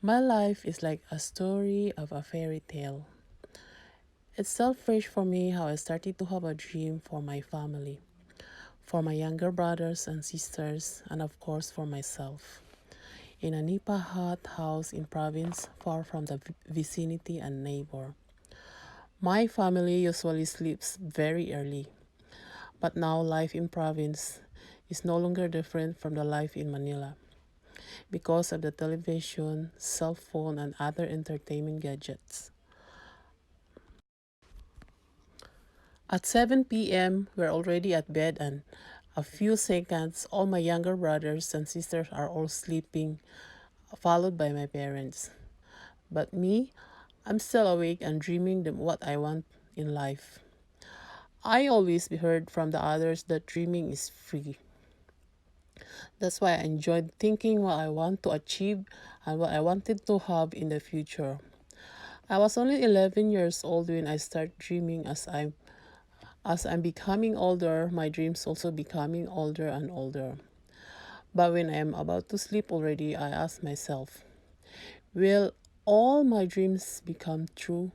My life is like a story of a fairy tale. It's still fresh for me how I started to have a dream for my family, for my younger brothers and sisters, and of course for myself. In a nipa hut house in province far from the vicinity and neighbor. My family usually sleeps very early, but now life in province is no longer different from the life in Manila because of the television, cell phone, and other entertainment gadgets. At 7 p.m., we're already at bed, and a few seconds, all my younger brothers and sisters are all sleeping, followed by my parents. But me, I'm still awake and dreaming what I want in life. I always heard from the others that dreaming is free. That's why I enjoyed thinking what I want to achieve and what I wanted to have in the future. I was only 11 years old when I started dreaming. As I'm becoming older, my dreams also becoming older and older. But when I am about to sleep already, I ask myself, will all my dreams become true?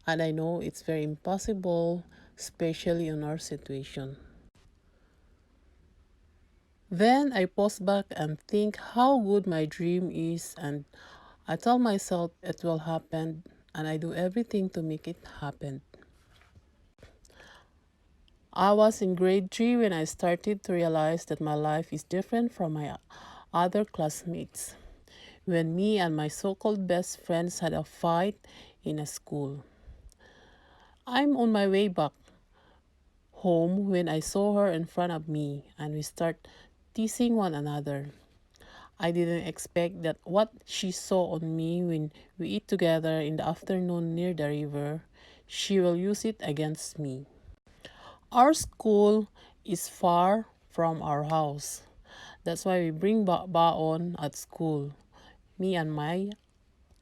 And I know it's very impossible, especially in our situation. Then I pause back and think how good my dream is, and I tell myself it will happen, and I do everything to make it happen. I was in grade 3 when I started to realize that my life is different from my other classmates. When me and my so called best friends had a fight in a school. I'm on my way back home when I saw her in front of me and we start teasing one another. I didn't expect that what she saw on me when we eat together in the afternoon near the river, she will use it against me. Our school is far from our house. That's why we bring baon at school, me and my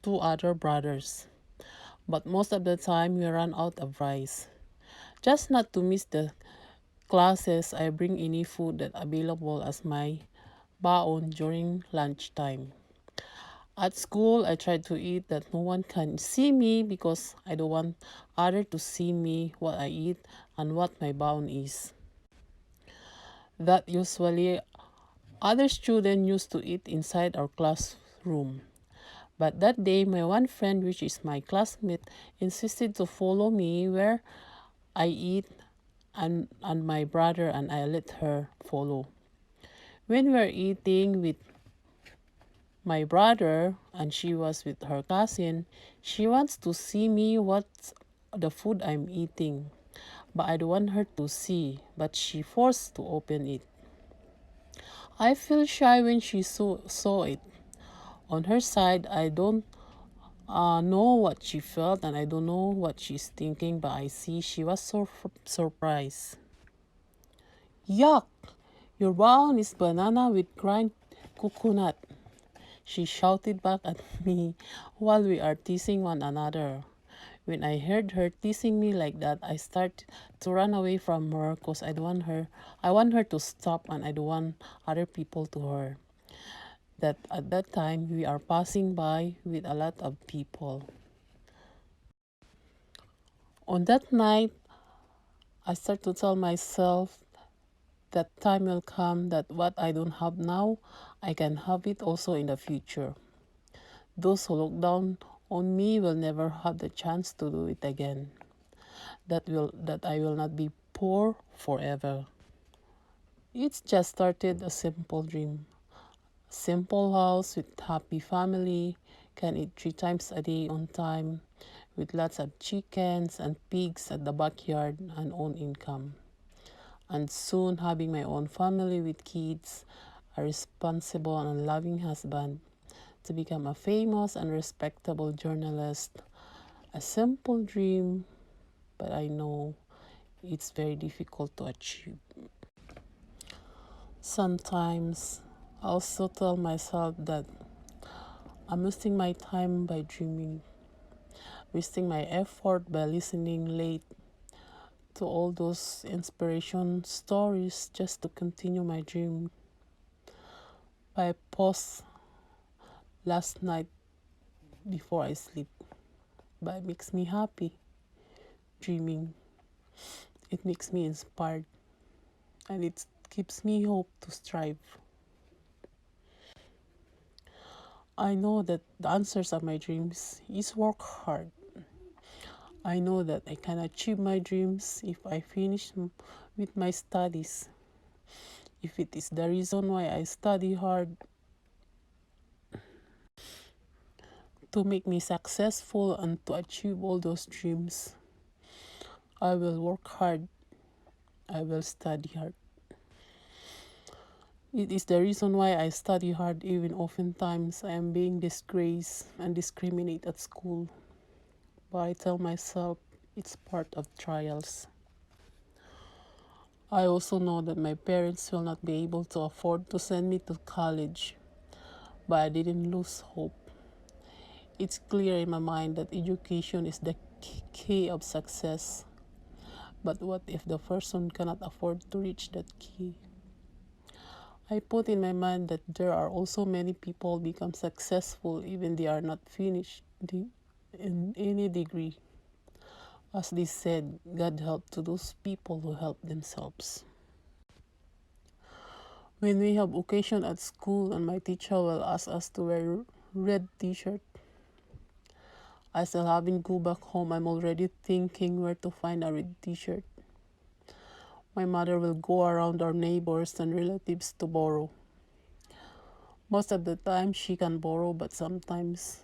two other brothers. But most of the time we run out of rice. Just not to miss the classes, I bring any food that available as my baon during lunchtime. At school, I try to eat that no one can see me because I don't want other to see me what I eat and what my baon is. That usually other students used to eat inside our classroom. But that day, my one friend, which is my classmate, insisted to follow me where I eat and my brother and I let her follow. When we were eating with my brother and she was with her cousin, she wants to see me what the food I'm eating. But I don't want her to see, but she forced to open it. I feel shy when she saw it. On her side, I don't know what she felt and I don't know what she's thinking, but I see she was so surprised. Yuck! Your baon is banana with grind coconut, she shouted back at me while we are teasing one another. When I heard her teasing me like that, I start to run away from her because I want her to stop and I don't want other people to hear. That at that time we are passing by with a lot of people. On that night, I start to tell myself that time will come that what I don't have now, I can have it also in the future. Those who look down on me will never have the chance to do it again. That I will not be poor forever. It's just started a simple dream. Simple house with happy family, can eat 3 times a day on time, with lots of chickens and pigs at the backyard and own income. And soon having my own family with kids, a responsible and loving husband, to become a famous and respectable journalist. A simple dream, but I know it's very difficult to achieve. Sometimes I also tell myself that I'm wasting my time by dreaming, wasting my effort by listening late to all those inspiration stories just to continue my dream. I paused last night before I sleep, but it makes me happy dreaming. It makes me inspired and it gives me hope to strive. I know that the answers of my dreams is work hard. I know that I can achieve my dreams if I finish with my studies. If it is the reason why I study hard to make me successful and to achieve all those dreams, I will work hard. I will study hard. It is the reason why I study hard even oftentimes I am being disgraced and discriminated at school. But I tell myself it's part of trials. I also know that my parents will not be able to afford to send me to college, but I didn't lose hope. It's clear in my mind that education is the key of success. But what if the person cannot afford to reach that key? I put in my mind that there are also many people become successful even they are not finished in any degree. As they said, God help to those people who help themselves. When we have occasion at school and my teacher will ask us to wear red t-shirt, I still haven't go back home. I'm already thinking where to find a red t-shirt. My mother will go around our neighbors and relatives to borrow. Most of the time she can borrow, but sometimes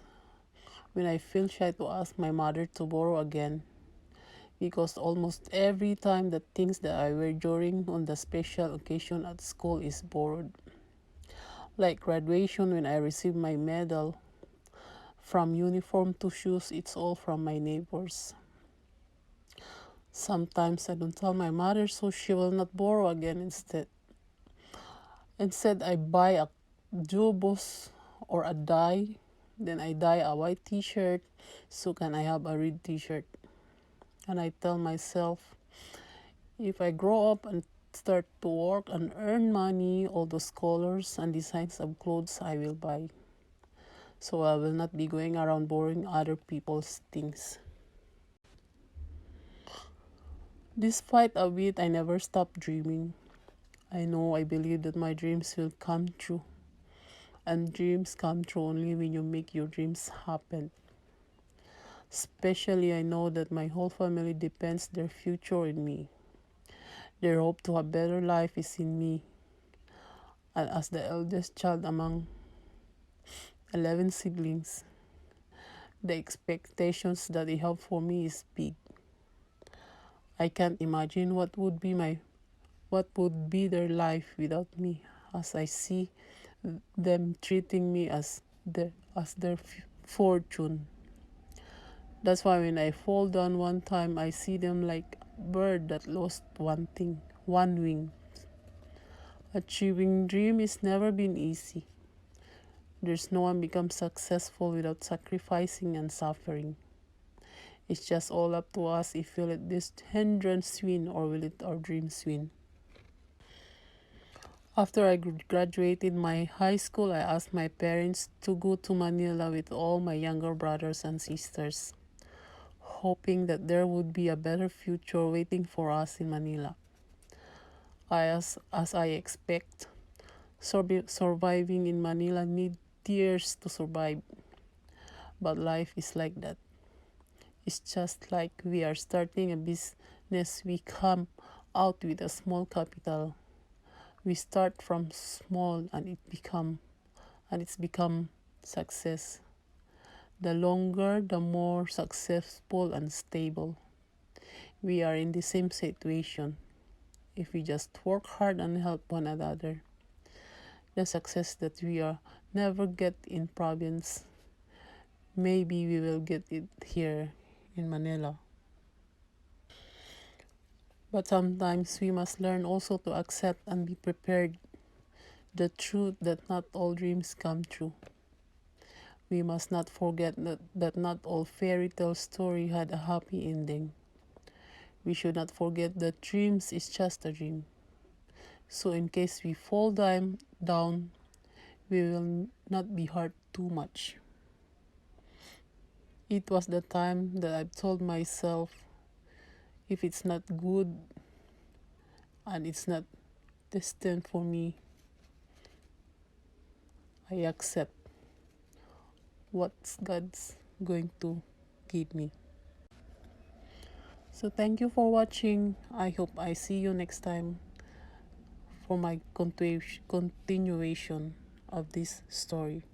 when I feel shy to ask my mother to borrow again, because almost every time the things that I wear during on the special occasion at school is borrowed. Like graduation when I receive my medal, from uniform to shoes, it's all from my neighbors. Sometimes I don't tell my mother so she will not borrow again instead. Instead, I buy a jobos or a dye. Then I dye a white t-shirt so can I have a red t-shirt. And I tell myself, if I grow up and start to work and earn money, all those colors and designs of clothes I will buy. So I will not be going around borrowing other people's things. Despite of it, I never stop dreaming. I believe that my dreams will come true. And dreams come true only when you make your dreams happen. Especially I know that my whole family depends their future in me. Their hope to have better life is in me. And as the eldest child among 11 siblings, the expectations that they have for me is big. I can't imagine what would be their life without me, as I see them treating me as their fortune. That's why when I fall down one time, I see them like a bird that lost one wing. Achieving dream is never been easy. There's no one becomes successful without sacrificing and suffering. It's just all up to us if we let this hindrance win or will let our dreams win. After I graduated my high school, I asked my parents to go to Manila with all my younger brothers and sisters, hoping that there would be a better future waiting for us in Manila. As I expect, surviving in Manila need years to survive. But life is like that. It's just like we are starting a business, we come out with a small capital. We start from small and it's become success. The longer, the more successful and stable. We are in the same situation. If we just work hard and help one another, the success that we are never get in province, maybe we will get it here in Manila. But sometimes we must learn also to accept and be prepared the truth that not all dreams come true. We must not forget that not all fairy tale story had a happy ending. We should not forget that dreams is just a dream. So in case we fall down, we will not be hurt too much. It was the time that I told myself, if it's not good and it's not destined for me, I accept what God's going to give me. So thank you for watching. I hope I see you next time for my continuation of this story.